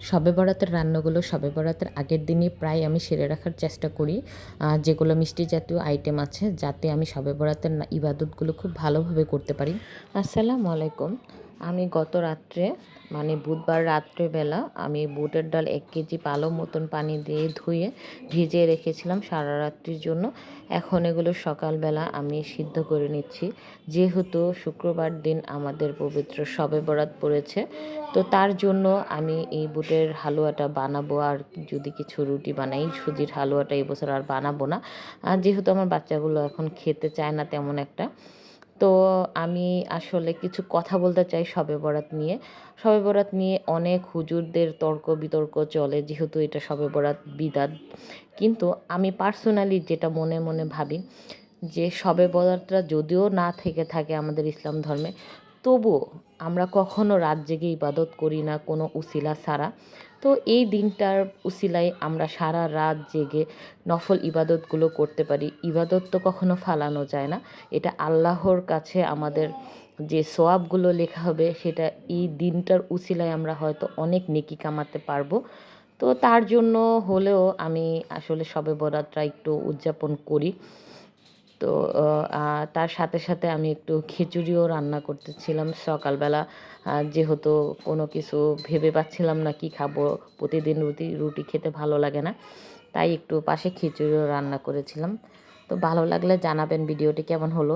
শবে বরাতের রান্নাগুলো শবে বরাতের আগের দিনই প্রায় আমি সেরে রাখার চেষ্টা করি। যেগুলো মিষ্টি জাতীয় আইটেম আছে যাতে আমি শবে বরাতের ইবাদতগুলো খুব ভালোভাবে করতে পারি। আসসালামু আলাইকুম। আমি গত রাত্রে মানে বুধবার রাত্রেবেলা আমি বুটের ডাল ১ কেজি ভালো মতন পানি দিয়ে ধুয়ে ভিজিয়ে রেখেছিলাম সারা রাত্রির জন্য। এখন এগুলো সকালবেলা আমি সিদ্ধ করে নিচ্ছি। যেহেতু শুক্রবার দিন আমাদের পবিত্র শবে বরাত পড়েছে, তো তার জন্য আমি এই বুটের হালুয়াটা বানাবো। আর যদি কিছু রুটি বানাই, সুজির হালুয়াটা এই বছর আর বানাবো না, আর যেহেতু আমার বাচ্চাগুলো এখন খেতে চায় না তেমন একটা। তো আমি আসলে কিছু কথা বলতে চাই শবে বরাত নিয়ে। শবে বরাত নিয়ে অনেক হুজুরদের তর্ক বিতর্ক চলে, যেহেতু এটা শবে বরাত বিদাত। কিন্তু আমি পার্সোনালি যেটা মনে মনে ভাবি, যে শবে বরাতটা যদিও না থেকে থাকে আমাদের ইসলাম ধর্মে, তবুও আমরা কখনো রাত জেগে ইবাদত করি না কোনো উসিলা ছাড়া। তো এই দিনটার উসিলায় আমরা সারা রাত জেগে নফল ইবাদতগুলো করতে পারি। ইবাদত তো কখনো ফালানো যায় না। এটা আল্লাহর কাছে আমাদের যে সওয়াবগুলো লেখা হবে, সেটা এই দিনটার উসিলায় আমরা হয়তো অনেক নেকি কামাতে পারবো। তো তার জন্য হলেও আমি আসলে শবে বরাতটা একটু উদযাপন করি। তো তার সাথে সাথে আমি একটু খিচুড়িও রান্না করতেছিলাম সকালবেলা। যেহেতু কোনো কিছু ভেবে পাচ্ছিলাম না কি খাবো, প্রতিদিন রুটি রুটি খেতে ভালো লাগে না, তাই একটু পাশে খিচুড়িও রান্না করেছিলাম। তো ভালো লাগলে জানাবেন ভিডিওটি কেমন হলো।